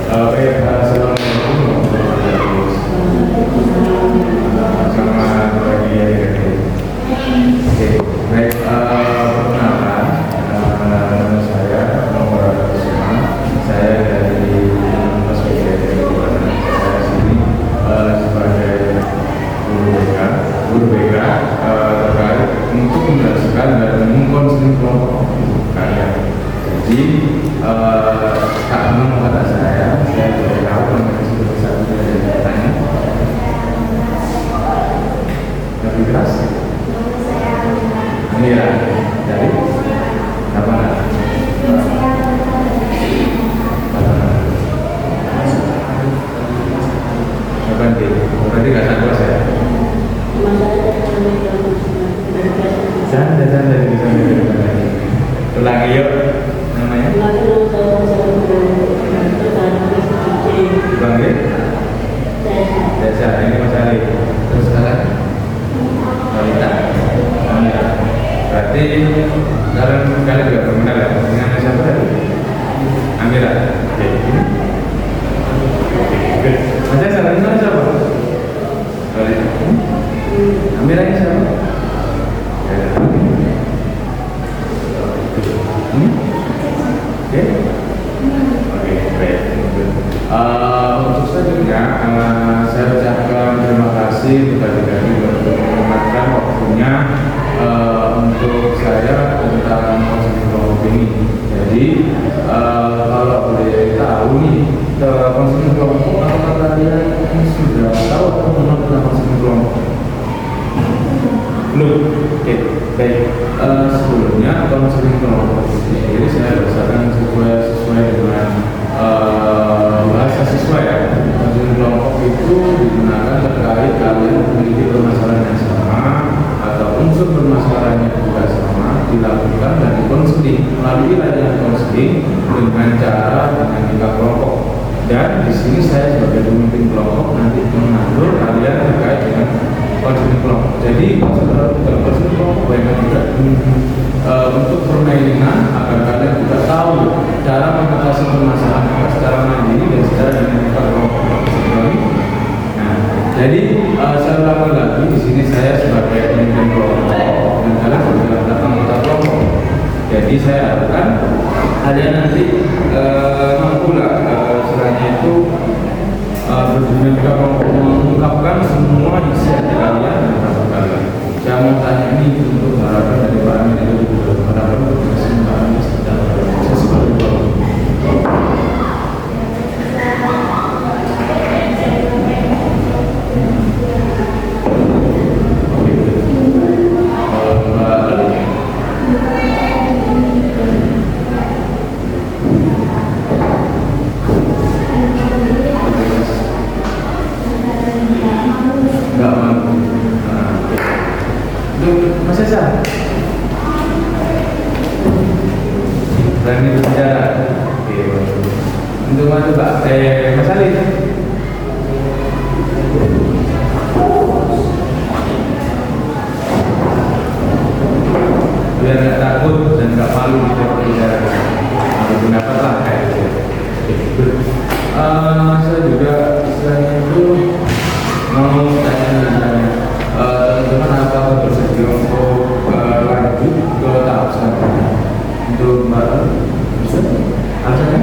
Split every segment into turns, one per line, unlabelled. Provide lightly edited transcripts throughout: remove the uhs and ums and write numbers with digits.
Oke, assalamualaikum warahmatullahi wabarakatuh. Selamat pagi adik-adik. Oke, baik. Perkenalkan, nama saya Muhammad Kusuma. Saya dari Universitas Udayana. Saya sini sebagai guru BK terkait untuk menjelaskan dan mengkonseling kelompok kalian. Jadi karena kata saya boleh tahu mengenai satu dari tanya lebih keras. Ini ya, dari apa? Berarti nggak satu saya. Jangan ulangi yuk. Namanya? Dipanggil? Desa, ini Mas Ali. Terus sekarang? Wanita. Wanita. Berarti sekarang kalian juga berkenal ya dengan siapa tadi? Amira. Oke. Oke. Mas Desa, ini siapa? Amira ini siapa? Oke, baik. Untuk selanjutnya, saya ucapkan terima kasih kepada adik-adik untuk menyempatkan waktunya untuk saya tentang konseling kelompok ini. Jadi, kalau boleh tahu nih, konseling kelompok, apakah kalian sudah tahu atau belum tentang konseling kelompok? Belum. Oke, baik. Sebelumnya konseling kelompok ini saya berdasarkan sesuai dengan bahasa siswa ya. Konseling kelompok itu digunakan terkait kalian memiliki permasalahan yang sama atau unsur permasalahannya juga sama, dilakukan dan dikonseling melalui layanan konseling dengan cara dinamika kelompok. Dan di sini saya sebagai pemimpin kelompok nanti mengatur kalian terkait dengan konseling kelompok. Jadi dalam konseling kelompok banyak juga untuk permainan agar kalian juga tahu cara mengatasi permasalahan secara mandiri dan secara dinamika kelompok. Nah, jadi saya ulangi lagi di sini saya sebagai pemimpin kelompok dan kalian sebagai anggota kelompok. Jadi saya harapkan kalian nanti mampu lah istilahnya itu berdinamika kelompok mengungkapkan semua isi hati kalian dan rasa kalian. Saya mau tanya ini untuk harapan dari Pak Amin itu harapan untuk kesembuhan sedang proses kelompok. Mas Esa, berani berbicara. Oke, untuk mana Pak? Mas Ali. Biar nggak takut dan nggak malu kita berbicara. Pendapat lah kayak gitu. Saya juga istilahnya itu mau tanya teman-teman apakah bersedia untuk lanjut ke tahap selanjutnya untuk Mbak bisa? Alasannya?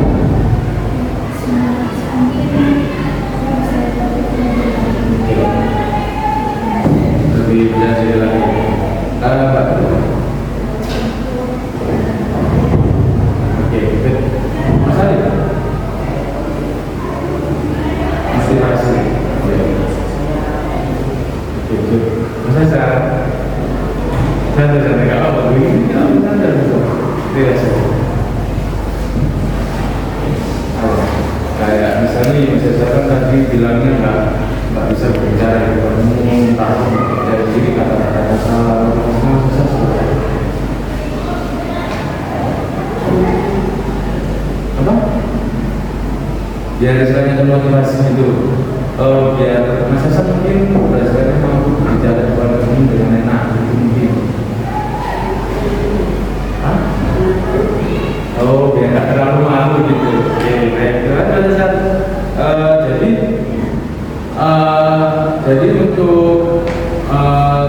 Lebih jelas lagi. Mbak. Oke, Mas Ali. Masih. Mas saya nggak apa begini, tidak sih. Kayak misalnya saya kan tadi bilangnya nggak bisa berbicara di depan umum, takut dari sini kata-kata salah, semua susah. Apa? Biar istilahnya motivasinya itu. Biar Mas Esa mungkin berdasarkan mampu berbicara di depan umum dengan enak, itu mungkin. Biar nggak terlalu malu gitu. Oke, baik. Terima kasih. Jadi untuk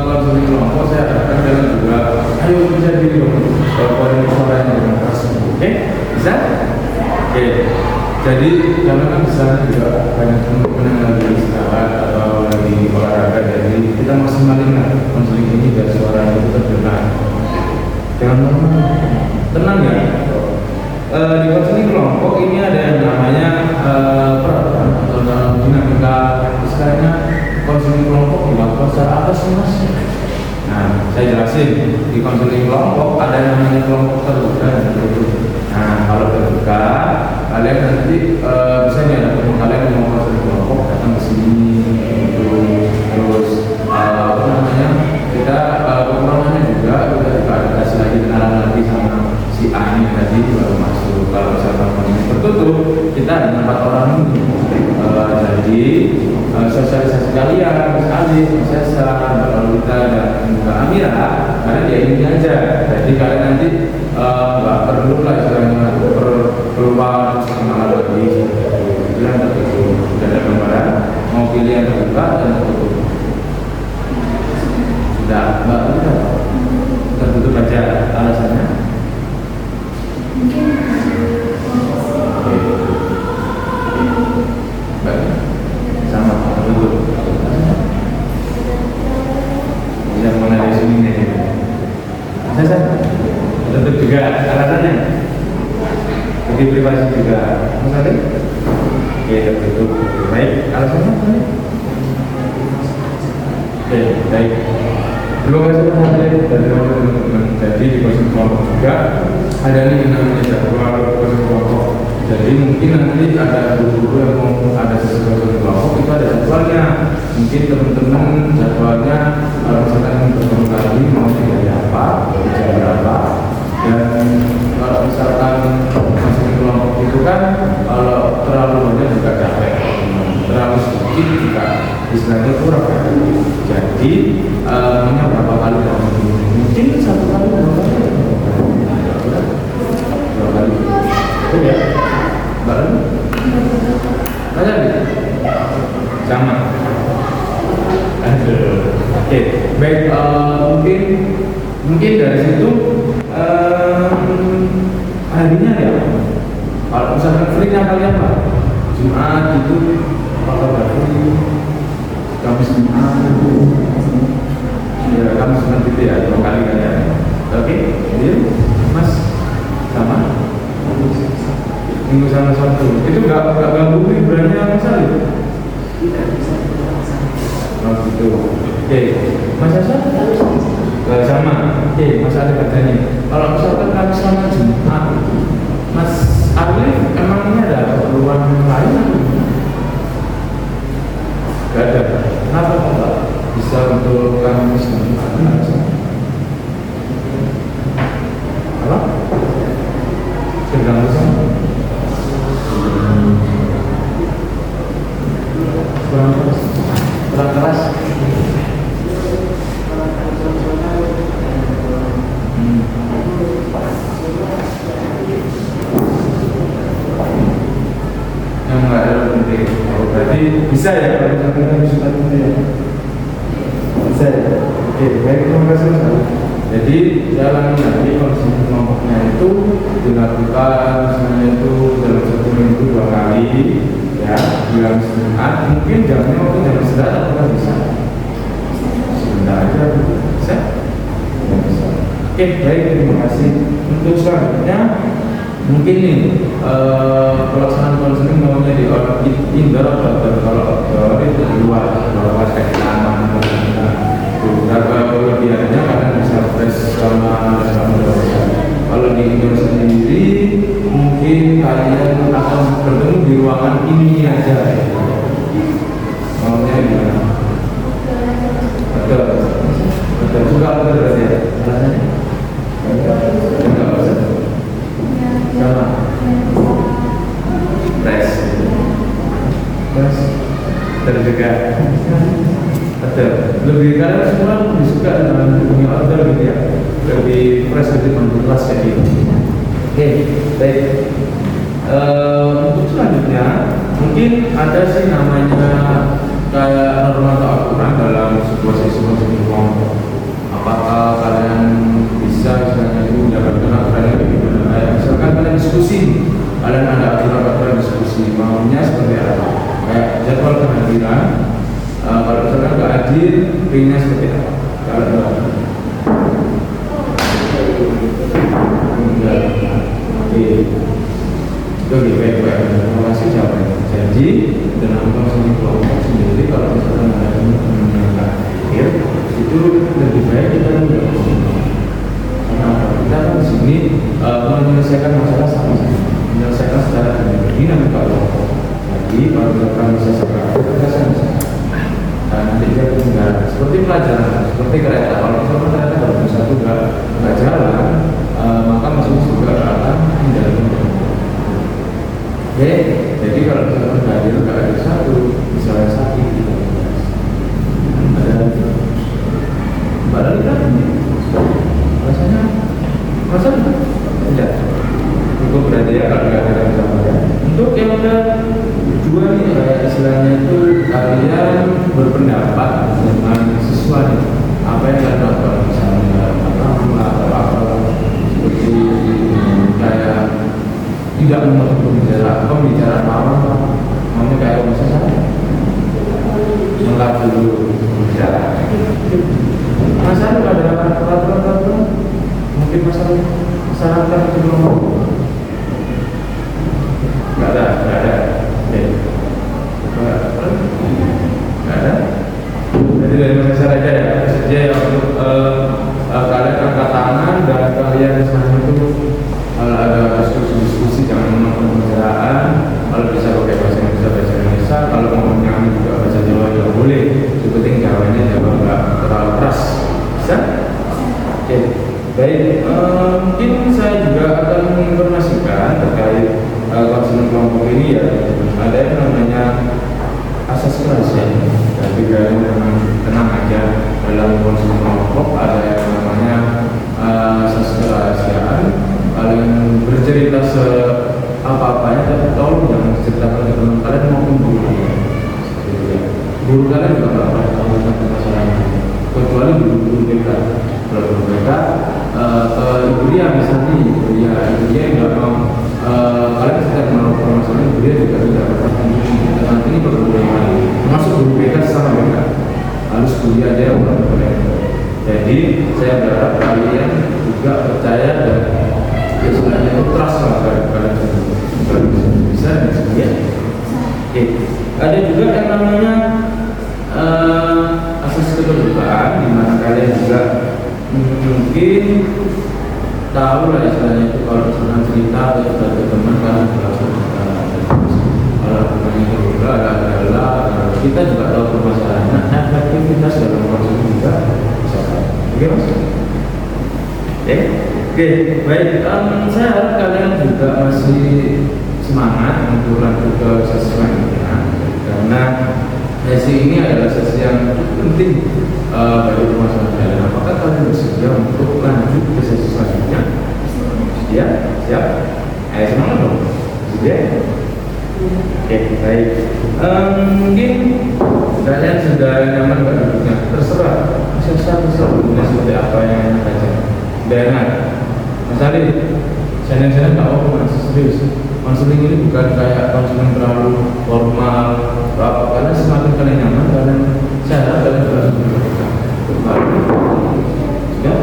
konseling kelompok saya harapkan kalian juga ayo bisa diri koordinasi suara yang dengan keras. Oke, bisa? Oke. Jadi karena kan di sana juga banyak teman-teman yang lagi istirahat atau lagi olahraga, jadi kita maksimalin lah konseling ini biar suara itu terdengar. Jangan tenang ya. Di konseling kelompok ini ada yang namanya peran atau dinamika, istilahnya konseling kelompok dilakukan secara apa sih mas? Nah, saya jelasin. Di konseling kelompok ada yang namanya kelompok terbuka dan tertutup. Nah, kalau terbuka, kalian nanti bisa nih ada teman kalian yang mau konseling kelompok datang ke sini, terus apa namanya, kita kekurangannya juga kita kasih lagi kenalan lagi sama si A ini tadi baru masuk. Kalau misalkan konseling tertutup, kita ada 4 orang ini. Jadi sosialisasi kalian sekali Sesa, Mbak Lolita dan Mbak Amira, kalian ya ini aja. Jadi kalian nanti nggak perlu lah istilahnya keluar kenalan lagi. Pilihan tertutup, sudah ada gambaran mau pilihan terbuka dan tertutup. Sudah, Mbak Lolita tertutup aja alasannya. Sama tertutup. Bisa mengenai sini nih. Saya tertutup juga alasannya. Jadi privasi juga. Maksudnya? Oke, tertutup. Baik, alasannya apa? Oke, baik. Terima kasih teman-teman dan teman-teman. Jadi di konseling kelompok juga ada yang namanya jadwal konseling kelompok. Jadi mungkin nanti ada guru-guru yang mau ada sesuatu di kelompok itu ada jadwalnya. Mungkin teman-teman jadwalnya kalau misalkan bertemu kali mau dari apa, dari jam berapa. Dan kalau misalkan masih kelompok itu kan kalau terlalu banyak juga capek, terlalu sedikit juga istilahnya kurang. Jadi maunya berapa kali mungkin 1 kali 2 kali 2 kali itu ya. Baru? Ada nih? Sama. Oke, baik. Mungkin dari situ harinya ya. Kalau misalkan free-nya kalian Pak, Jumat itu kalau nggak free, Kamis Jumat itu, ya Kamis nanti itu ya 2 kali kalian. Oke, jadi Mas sama. Minggu sama Sabtu itu nggak ganggu liburannya Mas Ali? Tidak bisa. Oh gitu. Oke, Mas Asa? Sama. Oke, Mas Ali katanya. Kalau misalkan kami sama Jumat, Mas Ali emangnya ada keperluan lain? Gak ada. Kenapa Pak? Bisa untuk kami Jumat? Apa? Terganggu sama? Kurang keras. Yang nggak ada penting. Berarti bisa ya kalau misalkan bisa ya. Bisa ya. Oke, baik, terima kasih Mas. Jadi jalan lagi konseling kelompoknya itu dilakukan misalnya itu dalam 1 minggu 2 kali ya, bulan Jumat. Mungkin jamnya waktu jam istirahat atau bisa sebentar aja bisa. Oke, baik, terima kasih. Untuk selanjutnya mungkin nih pelaksanaan konseling maunya di indoor atau kalau outdoor itu di luar kayak taman atau beberapa kelebihannya kalian bisa fresh sama kalau di indoor sendiri mungkin kalian akan bertemu di ruangan ini aja maunya gimana? Betul juga betul ya alasannya enggak usah sama tes terjaga betul lebih kalian semua lebih suka dengan punya outdoor gitu ya, lebih fresh, lebih menjelas kayak gitu. Oke, baik. Untuk selanjutnya mungkin ada sih namanya kayak norma atau aturan dalam sebuah sesi konseling kelompok. Apakah kalian bisa misalnya itu mendapatkan aturan yang lebih gimana? Kayak misalkan kalian diskusi, kalian ada aturan diskusi, maunya seperti apa? Kayak jadwal kehadiran, kalau misalkan nggak hadir, pinnya seperti apa? Kalau enggak, oke. Oke, baik. Terima kasih jawabannya. Jadi, dalam konseling kelompok sendiri, kalau misalkan ada teman-teman yang nggak hadir, itu lebih baik kita tidak karena kita kan di sini menyelesaikan masalah sama-sama, menyelesaikan secara dinamika kelompok. Jadi, kalau kita bisa sepakat, kita sama-sama. Dan nanti dia ketinggalan. Seperti pelajaran, seperti kereta. Kalau misalkan kereta kalau satu nggak jalan, maka mesin juga akan menjalankan. Oke, jadi kalau misalkan nggak ada satu, misalnya sakit gitu. Ada badan kita rasanya tidak cukup berarti ya kalau nggak ada sama ya. Untuk yang udah dua nih kayak istilahnya itu kalian berpendapat dengan sesuatu apa yang kalian lakukan, misalnya atau seperti kayak tidak memotong pembicaraan awal, namanya kayak misalnya menolak dulu bicara. Masalah ada peraturan mungkin masalah sebelum nggak ada. Nggak ada. Jadi dari masyarakat aja ya, saja ya untuk kalian angkat tangan dan kalian misalnya itu kalau ada diskusi jangan menonton pembicaraan. Kalau bisa pakai bahasa Indonesia, bahasa Indonesia. Kalau mau nyanyi juga bahasa Jawa juga boleh. Seperti Jawanya Jawa nggak terlalu keras. Bisa? Oke. Baik. Mungkin saya juga akan menginformasikan terkait konseling kelompok ini ya. Ada yang namanya asas kerahasiaan. Jadi kalian tenang aja dalam konseling kelompok ada yang namanya asas kerahasiaan. Kalian bercerita apa-apanya, tapi tolong jangan ceritakan ke teman kalian maupun guru kalian. Guru kalian juga nggak pernah tahu tentang masalahnya, kecuali guru-guru kita. Kalau guru mereka ke ibu dia misalnya, ibu dia nggak mau kalian sedang melakukan masalah, ibu dia juga tidak pernah tunjukin. Nanti ini berbeda, termasuk guru mereka sama mereka harus kuliah dia orang mereka. Jadi saya berharap kalian juga percaya dan sebenarnya itu trust lah kalian bisa ya. Oke. Ada juga yang namanya asas keterbukaan, di mana kalian juga mungkin tahu lah istilahnya itu kalau misalnya cerita atau cerita ke teman kalian juga kalau bukannya juga adalah kita juga tahu permasalahannya, efektivitas dalam proses juga bisa. Oke mas? Oke, baik. Saya harap kalian juga masih semangat untuk lanjut ke sesi selanjutnya, karena sesi ini adalah sesi yang penting bagi permasalahan kalian. Apakah kalian bersedia untuk lanjut ke sesi selanjutnya? Ya, siap. Semangat dong. Sudah. Oke, baik. Mungkin kalian sudah nyaman pada duduknya. Terserah. Terserah seperti apa yang kalian baca. Dengar. Mas Ali, saya nggak mau masih serius. Konseling ini bukan kayak konseling terlalu formal, apa karena semakin kalian nyaman, kalian saya harap kalian juga ya,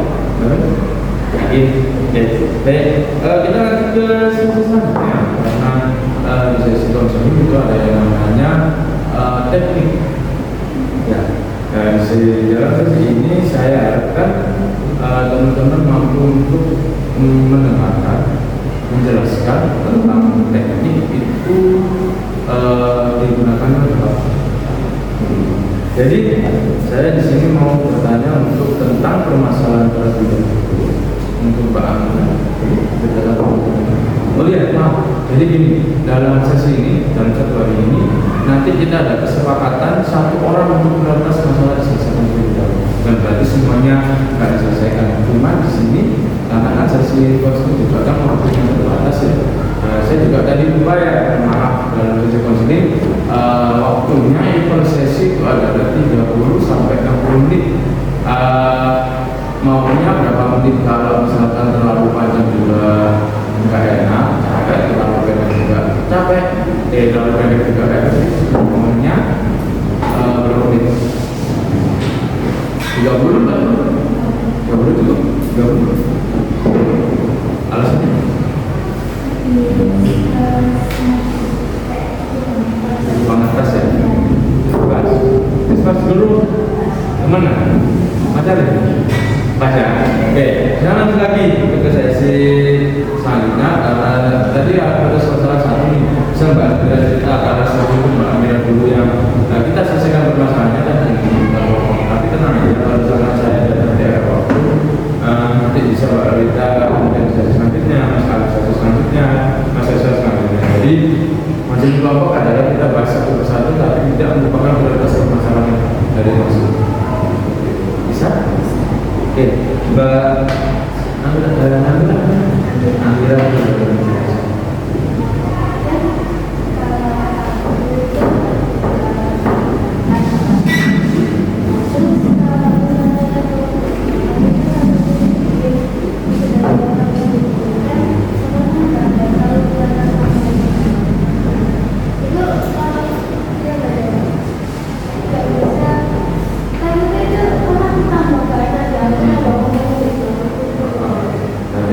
baik. Kita lanjut ke sesi selanjutnya, karena di sesi konseling itu ada yang namanya teknik. Ya, dan dalam sesi ini saya harapkan teman-teman mampu untuk mendengarkan, menjelaskan tentang teknik itu digunakan apa. Jadi saya di sini mau bertanya untuk tentang permasalahan terlebih dahulu untuk Mbak Amina. Oh iya, maaf. Jadi gini, dalam sesi ini, dalam satu hari ini, nanti kita ada kesepakatan satu orang untuk mengatas masalah diselesaikan terlebih dahulu. Dan berarti semuanya akan diselesaikan. Cuma di sini karena sesi konseling juga kan waktunya terbatas ya. Saya juga tadi lupa ya, maaf dalam sesi konseling waktunya itu sesi itu maunya berapa menit, kalau misalkan terlalu panjang juga nggak enak, capek, terlalu pendek juga capek, terlalu pendek juga nggak enak. Maunya berapa menit? 30 kan? 30 cukup? 30? Alasannya? Pantas ya? Pas dulu kemana? Pacar ya? Pacar. Oke, sekarang lanjut lagi ke sesi selanjutnya. Tadi ada salah satu nih, saya mbak cerita karena sebelum mbak Amira dulu yang kita selesaikan permasalahannya dan tapi tenang ya, kalau misalkan saya datang di waktu nanti bisa mbak Rita kemudian sesi selanjutnya, sesi selanjutnya, sesi selanjutnya. Jadi masih kelompok adalah kita bahas satu persatu tapi tidak merupakan prioritas permasalahan dari maksud. Bisa? Oke, Mbak Amira.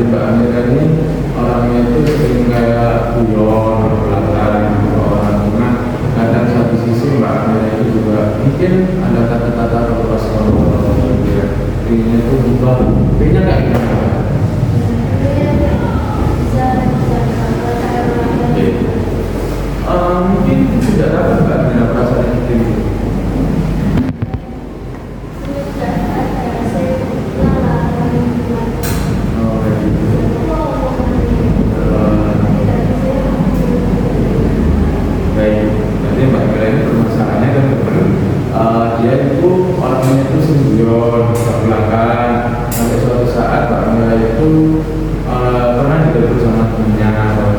Mbak Amira ini orangnya itu sering kayak guyon, belakang, orang tengah. Kadang satu sisi Mbak Amira itu juga mungkin ada kata-kata kalau pas ngomong dia ini itu berubah, kayaknya kayak gimana? Mungkin tidak dapat Mbak Amira perasaan seperti itu. Dia itu orangnya itu sembunyian belakang sampai suatu saat Mbak Amira itu pernah ditegur sama temennya kalau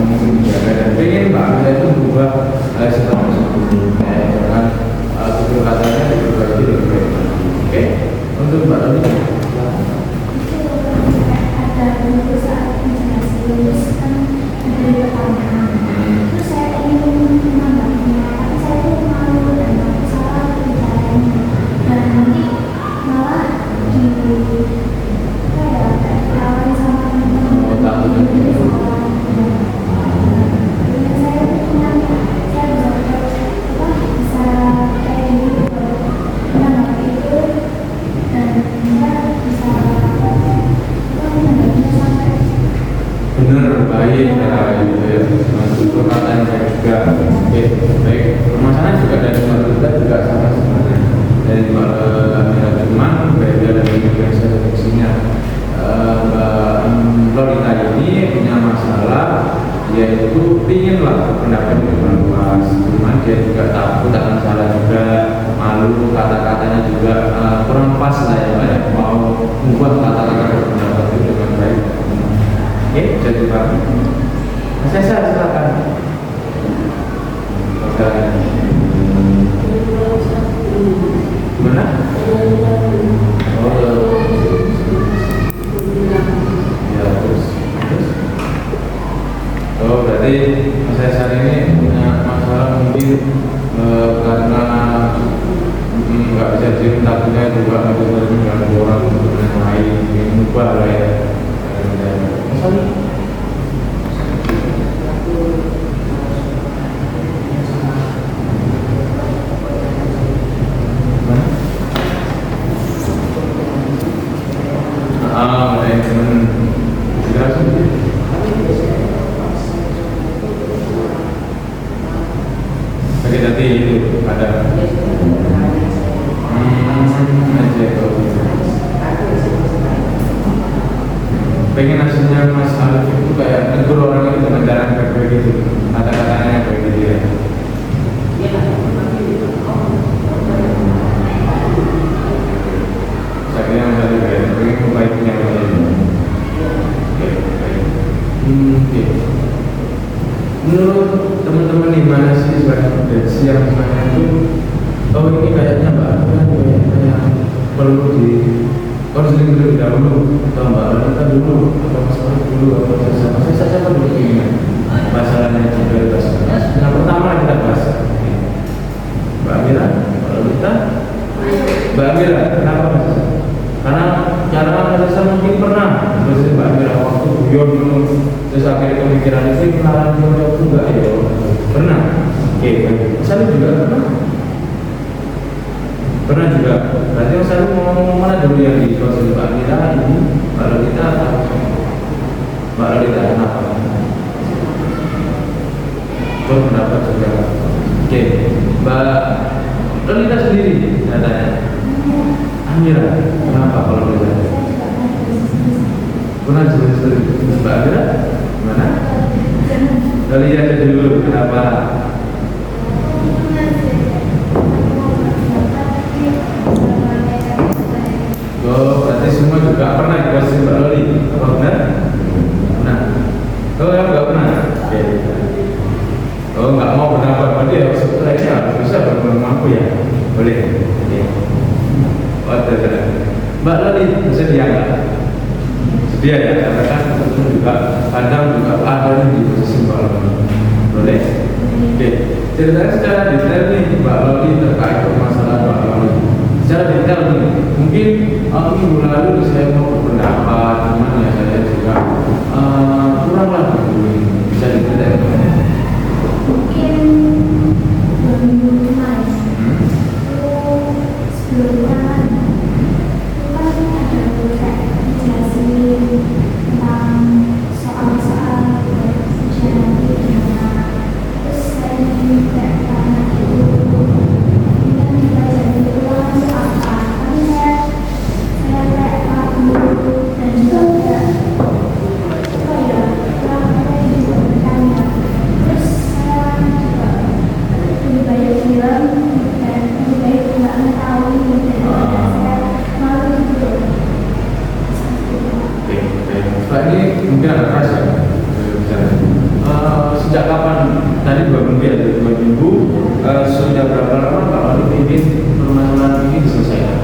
menjaga dan pengen Mbak Amira itu berubah setelah tersebut kan tutur katanya diperbaiki lebih baik. Oke, untuk Mbak Amira
ada beberapa saat menjelaskan kan dari pertanyaan terus saya ingin menambahnya tapi saya tuh malu dan aku salah bicaranya dan nanti malah di kayak ditawarin sama teman-teman jadi salah dan saya tuh nanya saya bisa kayak gini menanggapi itu dan saya bisa
benar baik gitu ya, tutur katanya baik juga. Oke, baik. Permasalahan juga dari Mbak Rita juga sama sebenarnya dari Mbak Amira teman beda dari biasa deteksinya. Mbak Rita ini punya masalah, yaitu pinginlah pendapat yang luas, cuman dia juga takut akan salah juga, malu, kata-katanya juga kurang pas lah ya, mau membuat kata-kata pendapat itu dengan baik. Oke, jadi Pak. Saya silakan. Gimana? Ya terus. Oh berarti saya saat ini punya masalah mungkin karena nggak bisa diem takutnya juga nggak bisa dengan orang yang lain yang lupa lah ya. Sakit hati itu ada. Pengen hasilnya Mas Alif itu kayak negur orang itu dengan cara yang kayak gitu, kata-katanya kayak gitu ya. Saya kira Mas Alif ya, pengen membaikinya Mas Alif. Oke. Menurut teman-teman di mana sih sebagai potensi yang sebenarnya itu, oh ini kayaknya Mbak, kayak perlu di konseling terlebih dahulu atau Mbak Ronita dulu atau Mas Farid dulu atau saya siapa dulu ini masalahnya prioritas. Yang pertama kita bahas Mbak Amira, Mbak Ronita, Mbak Amira, kenapa Mas? Karena cara saya mungkin pernah terus Mbak Amira waktu guyon dulu terus akhirnya pemikiran itu kenalan dia juga ya pernah. Oke, saya juga pernah juga. Berarti saya mau mana dulu yang di konsul Mbak Amira ini Mbak Ronita atau Mbak Ronita kenapa? Pendapat juga. Oke, Mbak Ronita sendiri katanya. Amira, kenapa kalau boleh? Pernah sendiri. Mbak Amira, gimana? Lihat dulu kenapa? Oh, berarti semua juga pernah dikasih Mbak Loli? Apa benar? Pernah. Oh, yang nggak pernah? Oke. Oh, nggak mau pendapat, berarti ya sebenarnya harus bisa mampu ya? Boleh? Oke. Oh, tidak. Mbak Loli, bersedia nggak? Sedia ya, karena kan itu juga kadang juga ada di posisi Mbak Loli. Boleh? Oke. Ceritanya secara detail nih Mbak Loli terkait permasalahan Mbak Loli. Secara detail nih, mungkin minggu lalu saya mau berpendapat, cuman ya saya juga kuranglah begini. Bisa diceritain?
Mungkin 2 minggu kemarin itu sebelumnya itu kan ada kayak dijelasin tentang soal-soal ujian nanti gimana. Terus saya juga karena itu kan dipelajari ulang itu apa, tapi saya kayak ragu dan juga apa ya kurang juga bertanya. Terus saya juga lebih banyak film dan lebih baik nggak mengetahui daripada saya malu gitu.
Oke, Pak ini mungkin agak keras ya. Sejak kapan? Tadi 2 minggu ya, 2 minggu. Sudah berapa lama Pak Loli ingin permasalahan ini diselesaikan?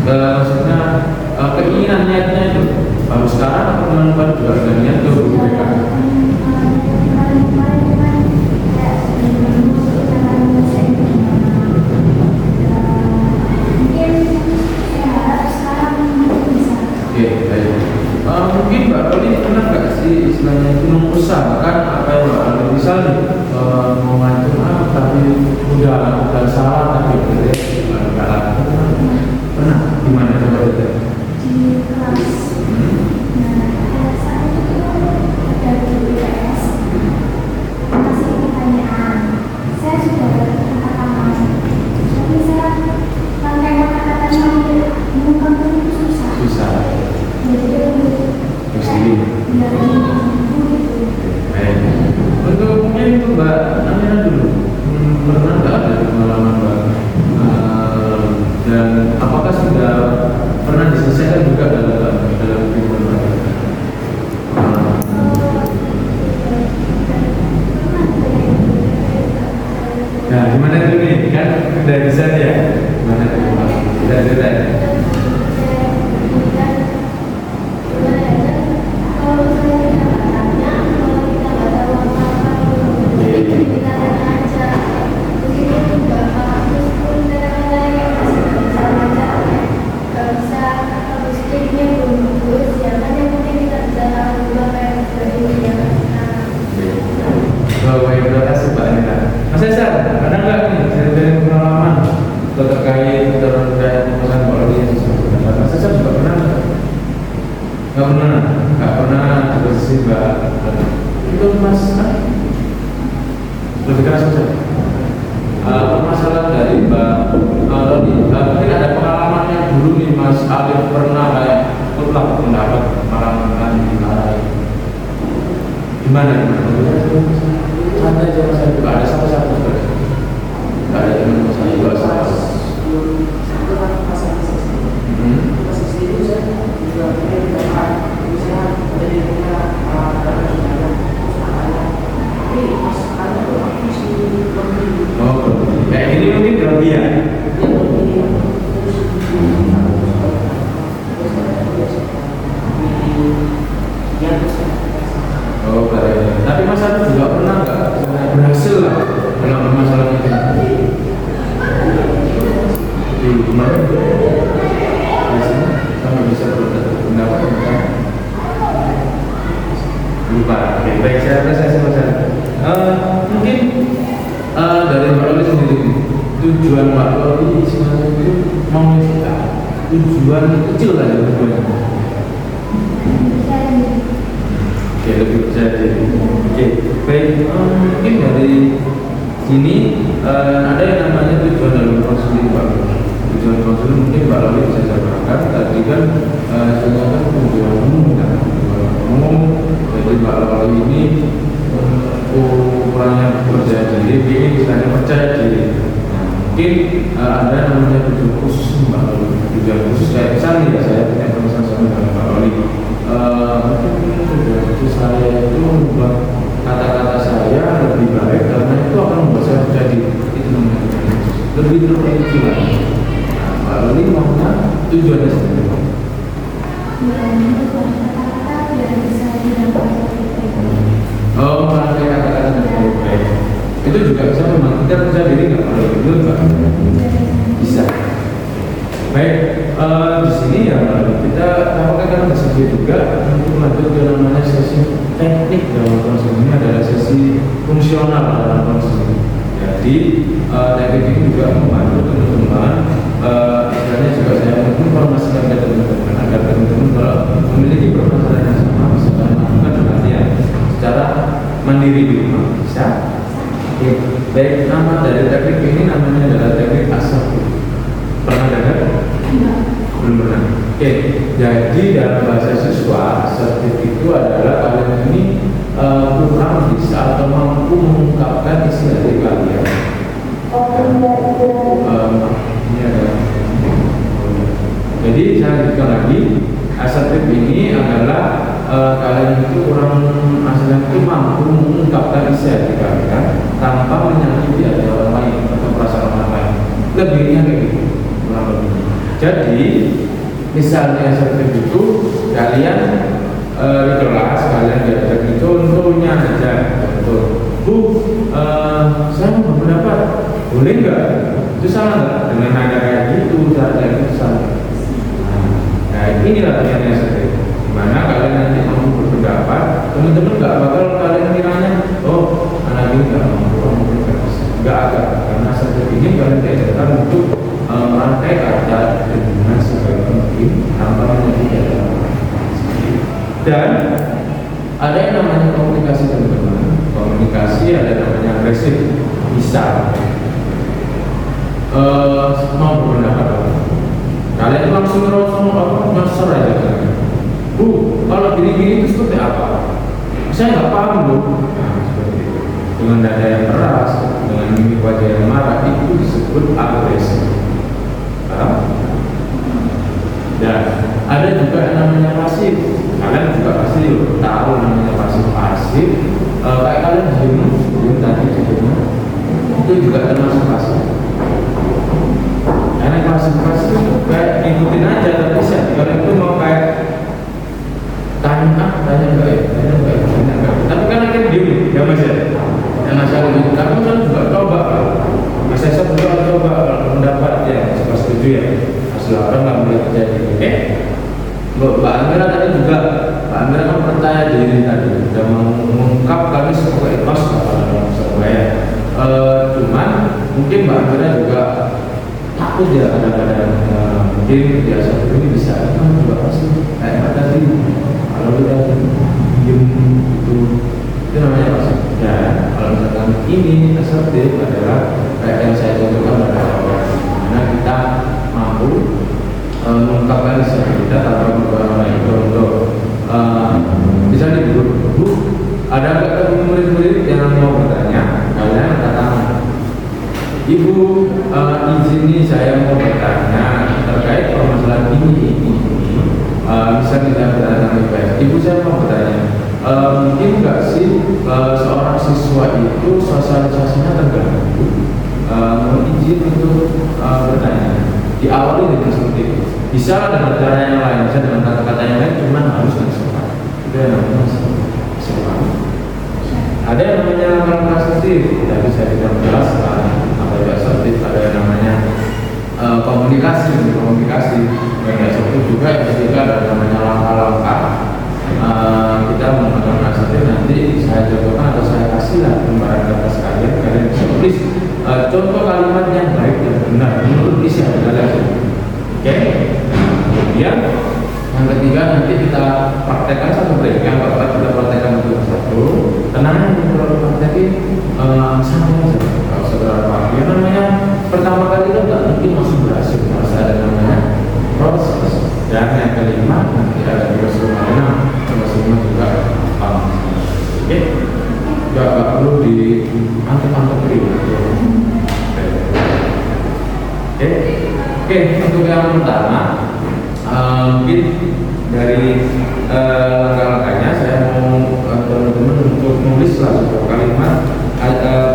Maksudnya keinginan niatnya itu baru sekarang atau teman-teman juga ada niat tuh BPK? Oke, baik. Mungkin Mbak Loli pernah nggak sih istilahnya itu mengusahakan apa yang Mbak Loli misalnya mau ngancur tapi udah salah tapi berbeda nggak laku pernah gimana coba itu?
Di kelas. Nah, saat itu ada guru IPS kasih pertanyaan. Saya sudah berkata-kata, tapi saya pakai kata-kata sambil mengungkapkan itu susah.
Susah.
Jadi dari buku itu.
Baik. Untuk mungkin itu Mbak Amira dulu pernah nggak ada pengalaman Mbak? Dan apakah sudah pernah diselesaikan juga dalam kehidupan Mbak? Nah, gimana itu nih? Kan udah bisa ya? Gimana itu Mbak? Tidak. Terima kasih Mbak Anita. Mas Cesar, ada nggak nih cerita pengalaman terkait pesan Mbak Loli yang sesuatu? Mas Cesar juga pernah nggak pernah di posisi Mbak itu Mas lebih keras saja. Permasalahan dari Mbak Loli, mungkin ada pengalaman yang dulu nih Mas Alif pernah kayak mutlak pendapat malam dimarahi. Gimana? Santai aja Mas Alif, nggak ada siapa-siapa sebenarnya. Nggak ada teman Mas Alif, nggak salah.
Tapi pas ada tuh aku sih
tujuan kecil aja tujuannya. Oke, lebih percaya diri. Oke, baik. Mungkin dari sini ada yang namanya tujuan dalam konseling Pak. Tujuan konseling mungkin Pak Lalu bisa jabarkan. Tadi kan saya kan tujuan umum kan, umum. Jadi Pak Lalu ini ukurannya percaya diri, ini misalnya percaya diri. Nah, mungkin ada namanya tujuan khusus Pak Lalu. Tujuan khusus kayak misalnya ya saya punya perusahaan sama dengan Pak Lalu. Mungkin tujuan khusus saya itu membuat kata-kata saya lebih baik karena itu akan membuat saya percaya diri. Itu namanya tujuan khusus. Lebih terperinci lagi. Nah, Lalu maunya tujuannya sendiri. Oh, merangkai kata-kata dengan baik. Itu juga bisa memang kita percaya diri nggak kalau itu nggak bisa. Baik, di sini ya kita akan diskusi juga untuk lanjut ke namanya sesi teknik dalam konseling. Ini adalah sesi fungsional dalam konseling. Jadi teknik ini juga membantu teman-teman. Istilahnya juga saya menginformasikan ke teman-teman agar teman-teman kalau memiliki permasalahan yang sama bisa melakukan latihan secara mandiri di rumah. Bisa? Oke. Baik, nama dari teknik ini namanya adalah teknik assertif. Pernah dengar? Belum pernah. Oke, jadi dalam bahasa siswa assertif itu adalah kalian ini kurang bisa atau mampu mengungkapkan isi hati kalian. Ini adalah. Jadi saya lanjutkan lagi. Asertif ini adalah kalian itu kurang aslinya itu mampu mengungkapkan isi hati kalian tanpa menyakiti hati orang lain atau perasaan orang lain. Lebihnya kayak gitu. Jadi misalnya asertif itu kalian di kelas kalian diajak itu contohnya aja contoh, Bu, saya mau berpendapat, boleh nggak? Itu salah nggak? Dengan nada kayak gitu, cara itu salah. Nah inilah yang asertif. Dimana kalian nanti mau berpendapat, teman-teman nggak bakal kalian kiranya, oh anak ini nggak mau berpendapat, nggak ada. Karena asertif ini kalian diajarkan untuk merangkai kata dengan sebaik mungkin tanpa menyakiti orang lain. Dan ada yang namanya komunikasi teman-teman. Komunikasi ada namanya agresif. Misal mau berpendapat, kalian itu langsung nyosor aja kan? Bu, kalau gini-gini itu seperti apa? Saya nggak paham Bu. Nah, seperti itu. Dengan dada yang keras, dengan mimik wajah yang marah itu disebut agresif. Dan ada juga yang namanya pasif. Kalian juga pasti tahu namanya pasif. Kayak kalian diem tadi itu juga termasuk pasif. Karena pasif itu kayak ikutin aja, tapi kalau itu mau kayak tanya enggak ya. Tapi kan akhirnya diem, ya Mas ya. Yang masalah itu, tapi kan juga coba. Mas Esok juga coba pendapat ya, saya setuju ya. Silakan nggak boleh terjadi, oke? Mbak Amira tadi juga, Mbak Amira kan percaya diri tadi, sudah mengungkapkan sebagai etos dalam Surabaya. Cuman mungkin Mbak Amira juga takut ya kadang-kadang mungkin biasa ini bisa, kan juga pasti kayak tadi kalau kita diem itu namanya pasti. Dan kalau misalkan ini asertif adalah kayak yang saya contohkan pada awal, karena kita mampu mengungkapkan isi kita tanpa berbuat lain. Contoh, misalnya Bu, ada nggak murid-murid yang mau bertanya? Kalian angkat tangan. Ibu, izini saya mau bertanya terkait permasalahan ini. Bisa kita bertanya lebih baik. Ibu, saya mau bertanya, mungkin nggak sih seorang siswa itu sosialisasinya terganggu? Mohon izin untuk bertanya. Diawali dengan seperti itu. Bisa dengan cara yang lain, bisa dengan kata-kata yang lain, cuma harus dengan sopan. Itu yang namanya sopan. Ada yang namanya langkah asertif, tadi saya tidak menjelaskan apa itu asertif. Ada yang namanya komunikasi. Yang asertif juga ketika ada namanya langkah-langkah. Kita menggunakan asertif, nanti saya contohkan atau saya kasih lah lembaran kata sekalian, kalian bisa tulis contoh kalimat yang baik dan benar menurut isi hati kalian. Oke? santai aja kalau saudara Pak. Ya namanya pertama kali itu nggak mungkin langsung berhasil, harus ada namanya proses. Dan yang kelima nanti ada juga sebelumnya, sebelumnya juga oke, nggak perlu diantep-antep dulu. Oke, untuk yang pertama mungkin dari langkah-langkahnya saya mau teman-teman untuk nulis lah sebuah kalimat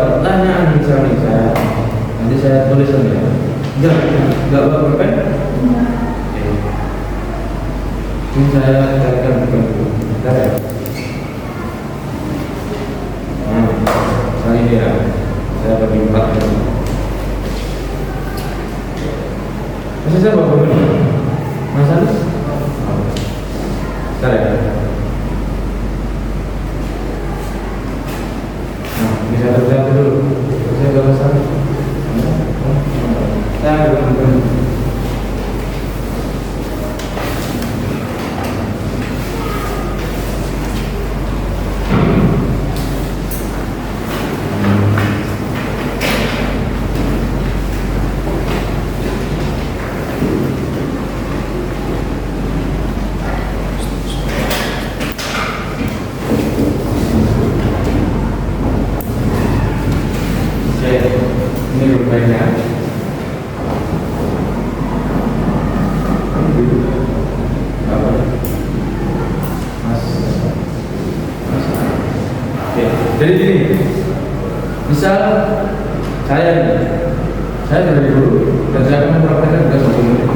pertanyaan misalnya nanti saya tulis ya. Enggak berpen? Ini saya carikan bukan dulu. Bentar ya. Nah ini ya. Saya bagi 4 ya. Masih saya bawa dulu. Mas Aris? Bentar ya. Nah, ini saya lihat dulu. Saya gak masalah. Saya belum. Ini rupanya jadi gini, misal saya dari dulu dan saya akan mempraktekkan juga sebelumnya.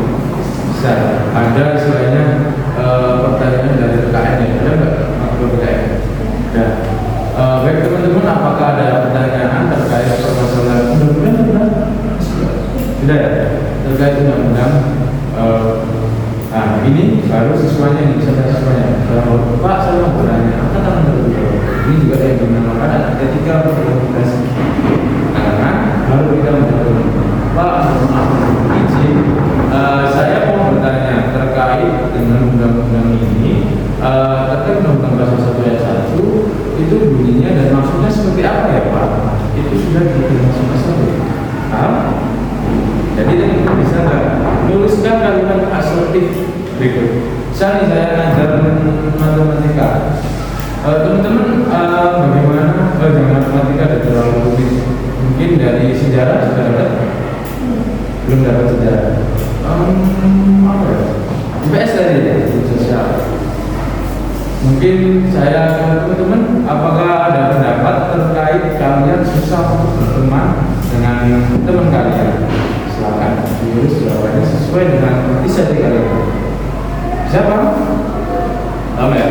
Misal ada istilahnya pertanyaan dari PKN ya, ada nggak makhluk PKN? Ada. Baik teman-teman, apakah ada pertanyaan terkait permasalahan undang-undang? Tidak ya, terkait undang-undang. Nah ini baru siswanya nih, siswanya. Pak saya mau bertanya, apa tangan dulu? Ini juga yang dinamakan ketika berkomunikasi. Karena baru kita menjawab. Pak, izin, saya mau bertanya terkait dengan undang-undang ini. Terkait undang-undang pasal 1 ayat 1 itu bunyinya dan maksudnya seperti apa ya Pak? Itu sudah dimasuk pasal. Jadi kita bisa nggak nuliskan kalimat asertif berikut. Misalnya saya ngajar matematika. Teman-teman bagaimana jangan matematika ada terlalu rumit. Mungkin dari sejarah sudah dapat? Belum dapat sejarah. Apa ya? IPS tadi ya, sosial. Mungkin saya teman-teman, apakah ada pendapat terkait kalian susah untuk berteman dengan teman kalian? Silakan tulis jawabannya sesuai dengan bisa kalian. Siapa? Apa ya?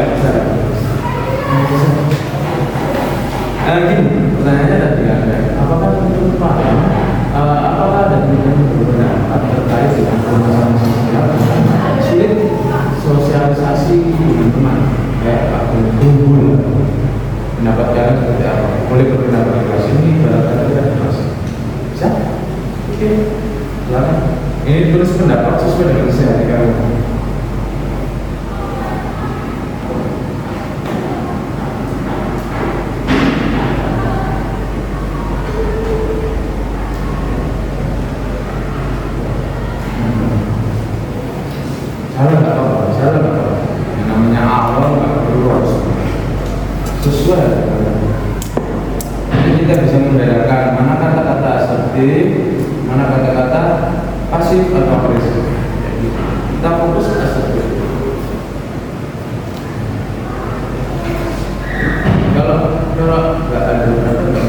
Gini, pertanyaannya ada 3. Apakah teman-teman paham? Apakah ada teman-teman berpendapat terkait dengan permasalahan sosial sulit sosialisasi dengan teman? Kayak Pak Kumpul, pendapat kalian seperti apa? Boleh berpendapat di kelas ini, barangkali tidak kelas. Bisa? Oke, silakan. Ini tulis pendapat sesuai dengan sehari kalian. Salah nggak apa-apa. Yang namanya awal nggak perlu harus sesuai. Jadi kita bisa membedakan mana kata-kata asertif, mana kata-kata pasif atau agresif. Kita fokus ke asertif. Kalau nggak ada berapa nggak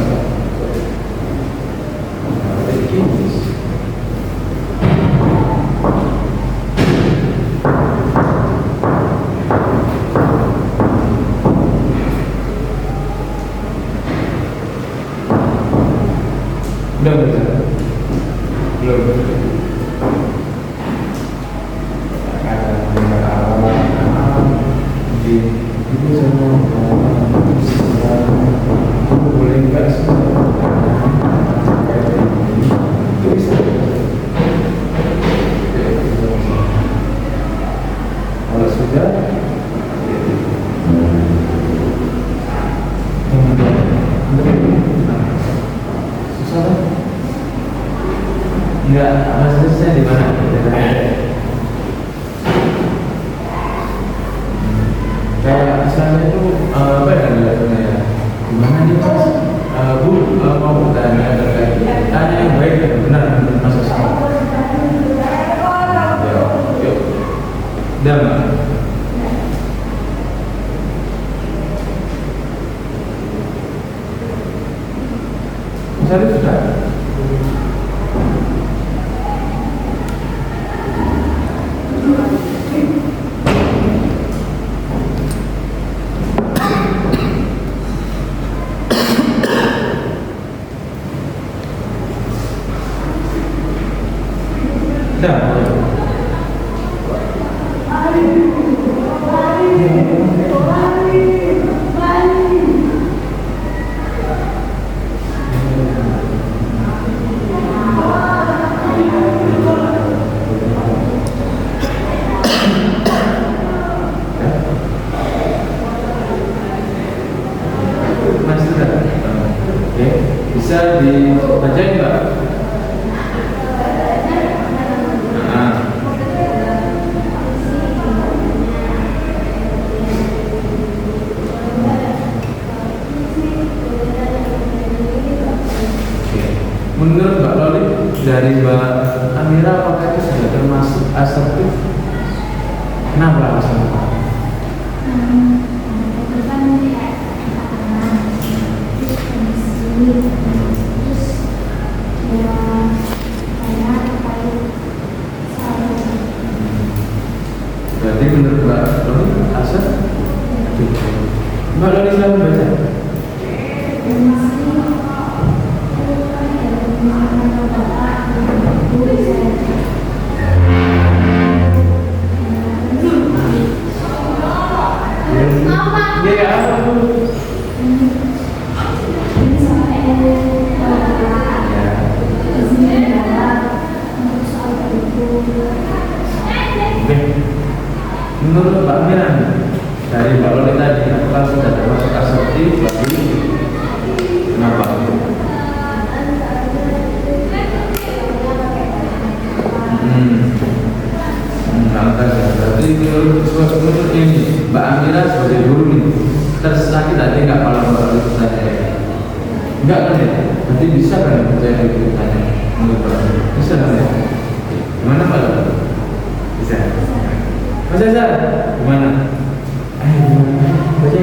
Enggak, maksudnya saya di mana? Kayak misalnya itu apa ya namanya ya? Gimana nih mas? Bu mau bertanya terkait tanya yang baik dan benar menurut mas sama. Yuk, dan misalnya sudah. Bisa dibacain nggak? Menurut Mbak Loli, dari Mbak Amira apakah itu sudah termasuk asertif? Kenapa alasannya? Berarti menurut Mbak Loli asertif? Mbak Loli silahkan baca. Menurut Mbak Mira dari Mbak Loli tadi, apakah sudah termasuk asertif bagi kenapa? Berarti menurut ini Mbak Amira sebagai guru nih terserah kita dia nggak kalau Mbak Loli tanya nggak kan ya? Berarti bisa kan percaya itu tanya menurut Mbak Loli? Bisa kan ya? Gimana Mbak Loli? Bisa. Mas Cesar, gimana? Ayo gimana? Baca.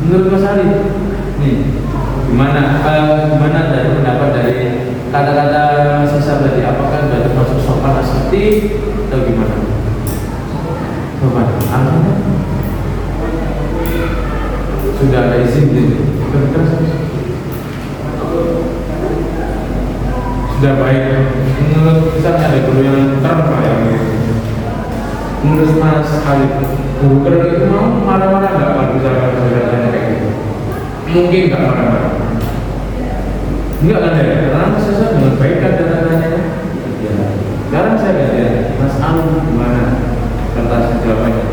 Menurut Mas Ali, nih gimana? Gimana dari pendapat dari kata-kata Mas Cesar tadi? Apakah sudah termasuk sopan asertif atau gimana? Sopan, artinya sudah ada izin gitu. Terus sudah baik. Menurut misalnya ada guru yang keren yang menurut Mas Khalid, guru keren itu mau marah-marah nggak kalau misalkan saudaranya kayak gitu? Mungkin nggak marah-marah. Enggak kan ya? Karena Mas Cesar dengan baik kan tanya-tanya. Ya. Sekarang saya gantian, Mas Am gimana kertas jawabannya?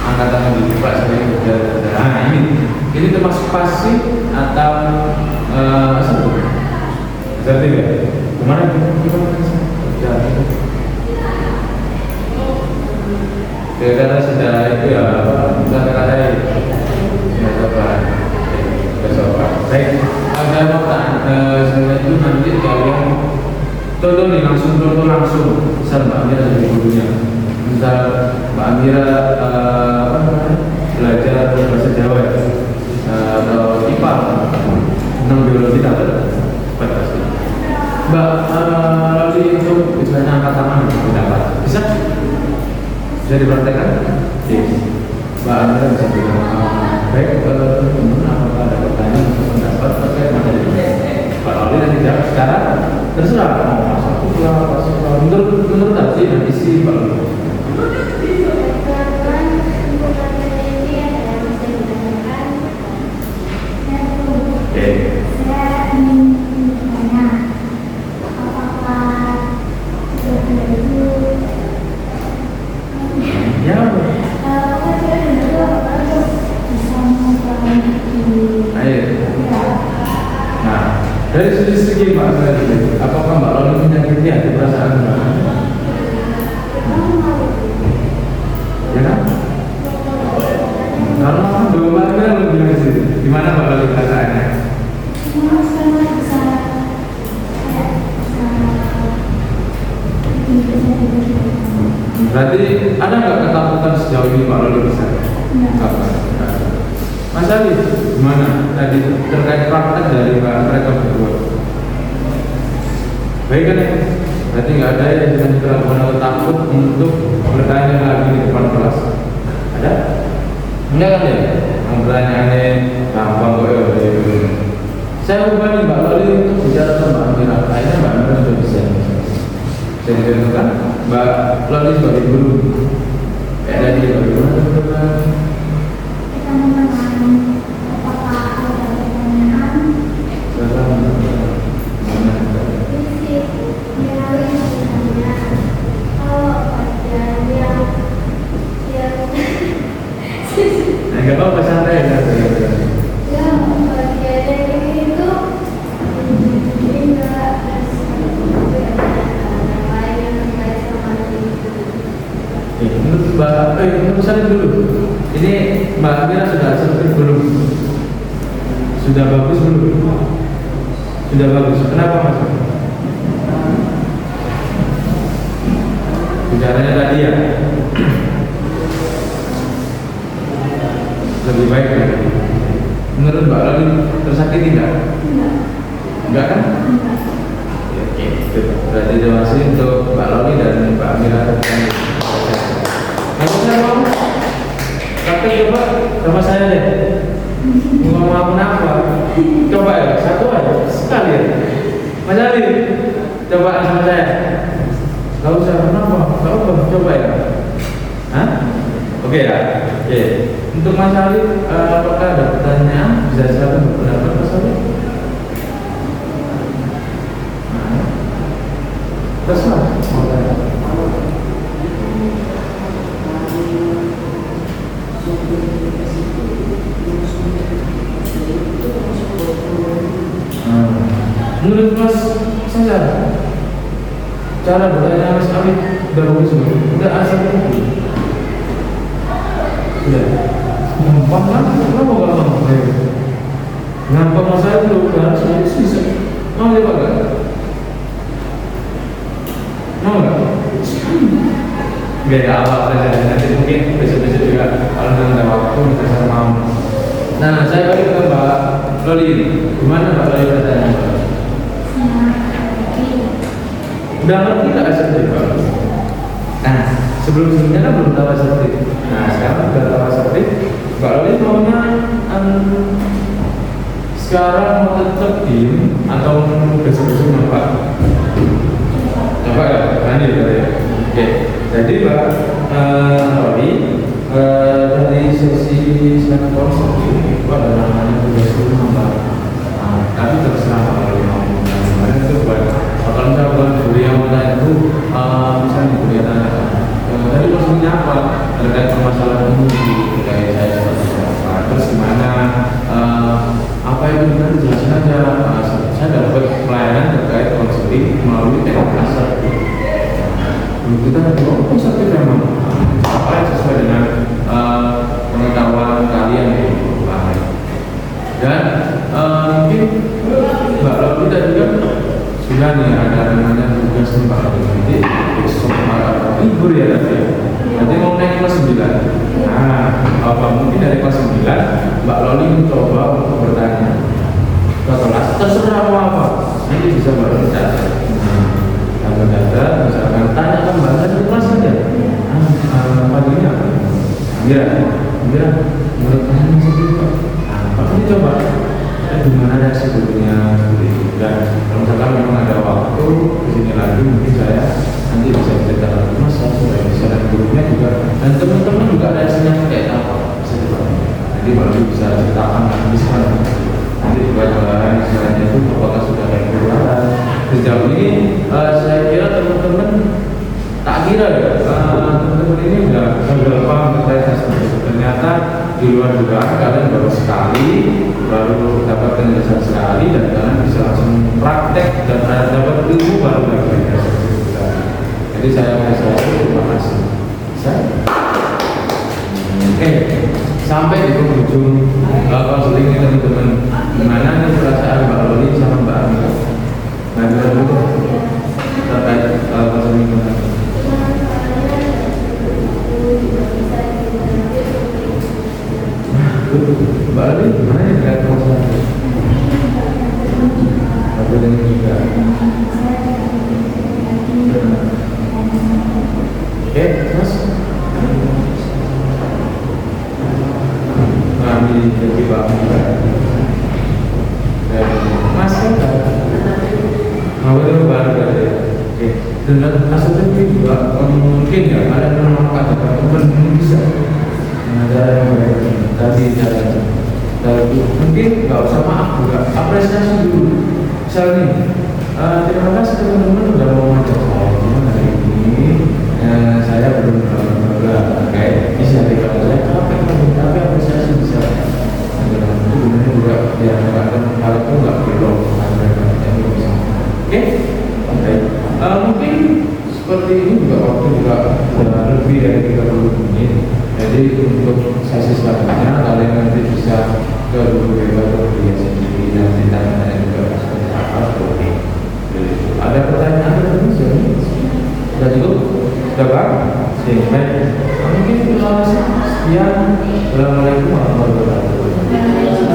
Angkat tangan di Pak saya sudah. Nah ini termasuk pasif atau sebut? Jadi ya, kemarin kata sudah itu ya, kata-kata ya coba, baik. Ada mau tanya sebenarnya itu nanti kalian contoh nih langsung misal Mbak Amira dari gurunya, misal Mbak Amira belajar bahasa Jawa ya, atau IPA tentang biologi dapat Mbak Loli itu misalnya angkat tangan dapat bisa dipraktekkan? Yes. Mbak Amira bisa bilang baik teman-teman apakah ada pertanyaan atau pendapat terkait materi ini? Mbak Loli nanti jawab secara terserah mau masuk menurut tadi dan isi Mbak Loli.
Saya ingin bertanya, apakah itu
Ya, Berarti ada nggak ketakutan sejauh ini Pak Loli bisa? Apa? Mas Ali, gimana tadi terkait praktek dari mereka berdua? Baik kan ya? Berarti nggak ada yang dengan terlalu takut untuk bertanya lagi di depan kelas? Ada? Enggak kan ya? Yang pertanyaannya gampang kok ya. Saya ubah nih Mbak Loli untuk bicara sama Mbak Amira. Akhirnya Mbak Amira sudah bisa. Jadi kan Mbak Loli sebagai guru. Tadi bagaimana?
Kita mengenal apakah ada pertanyaan fisik, nyari sebenarnya kalau ada yang
Nggak apa-apa santai ya.
yang bagian itu enggak
Menurut Mbak, menurut saya dulu. Ini Mbak Amira sudah selesai belum? Sudah bagus belum? Sudah bagus. Kenapa Mas? Bicaranya tadi ya. Lebih baik ya. Menurut Mbak Loli tersakiti tidak? Enggak kan? Oke. Berarti terima kasih untuk Mbak Loli dan Mbak Amira. Kalau saya mau, tapi coba sama saya deh. Mau apa? Coba ya, satu aja, sekali ya. Mas Ali, coba sama saya. Gak usah, kenapa? Gak usah, coba ya. Hah? Oke ya. Oke. Untuk Mas Ali, apakah ada pertanyaan? Bisa silakan berpendapat Mas Ali. Terserah. Menurut Mas saya cara bertanya Mas Ali udah bagus belum? Udah asal belum? Udah. Gampang kan? Kenapa gak gampang? Gampang Mas Ali belum? Harus bisa. Mau ya Pak gak? Mau gak? Beda awal saja. Nanti mungkin besok-besok juga kalau ada waktu kita sama mau. Nah, saya balik ke Mbak Loli. Gimana Mbak Loli bertanya? Udah ngerti nggak aseptik Pak? Nah, sebelum-sebelumnya kan belum tahu aseptik. Nah, sekarang udah tahu aseptik. Mbak Loli maunya sekarang mau tetap diem atau besok-besok Pak? Coba ya, berani ya. Oke, jadi Mbak Loli dari sesi snap konsep itu ada namanya tugas rumah Mbak. Tapi terserah Mbak Loli mau kemarin itu buat kalau misalnya beliau tanya itu misalnya beliau tanya tadi maksudnya apa terkait permasalahan ini terkait saya seperti apa terus gimana apa itu benar jelaskan aja saya dapat pelayanan terkait konseling melalui teknik asal kita oh konseling memang apa yang sesuai dengan pengetahuan kalian gitu dan mungkin Mbak Loli tadi kan sudah nih ada namanya tugas Mbak Loli nanti besok libur ya tadi nanti mau naik kelas 9 nah apa mungkin dari kelas 9 Mbak Loli mencoba untuk bertanya ke kelas terserah mau apa nanti bisa Mbak Loli catat data misalkan tanya ke Mbak Loli di kelas saja paginya apa Amira menurut kalian sedih Pak apa ini coba gimana reaksi gurunya dan kalau misalkan memang ada waktu kesini lagi mungkin saya nanti bisa cerita lagi mas saya sudah bisa dan gurunya juga dan teman-teman juga reaksinya kayak apa bisa dibantu jadi baru bisa ceritakan nanti sekarang nanti pelajaran istilahnya itu apakah sudah ada keluaran sejauh ini saya kira teman-teman tak kira ya teman-teman ini udah paham terkait ternyata di luar dugaan kalian baru sekali baru dapat penjelasan sekali dan kalian bisa langsung praktek dan dapat ilmu baru lagi. Jadi saya terima kasih. Oke, sampai di penghujung konseling ini teman-teman. Gimana nih perasaan Mbak Loli sama Mbak Amira? Mbak Amira dulu terkait konseling ini. dan maksudnya juga mungkin ya ada memang ada teman bisa cara yang baik tadi dari mungkin nggak usah maaf juga apresiasi dulu misalnya terima kasih teman-teman sudah mau ngajak saya cuman hari ini saya belum kayak bisa tidak saya tapi apresiasi bisa itu benar juga biar nggak hal itu nggak belum yang bisa oke baik mungkin seperti ini juga waktu juga sudah lebih dari 30 menit jadi untuk sesi selanjutnya kalian nanti bisa ke guru bebas atau dia sendiri dan ditanya juga seperti apa seperti itu. Ada pertanyaan atau sudah cukup? Sudah bang? Baik. Mungkin sekian. Assalamualaikum warahmatullahi wabarakatuh.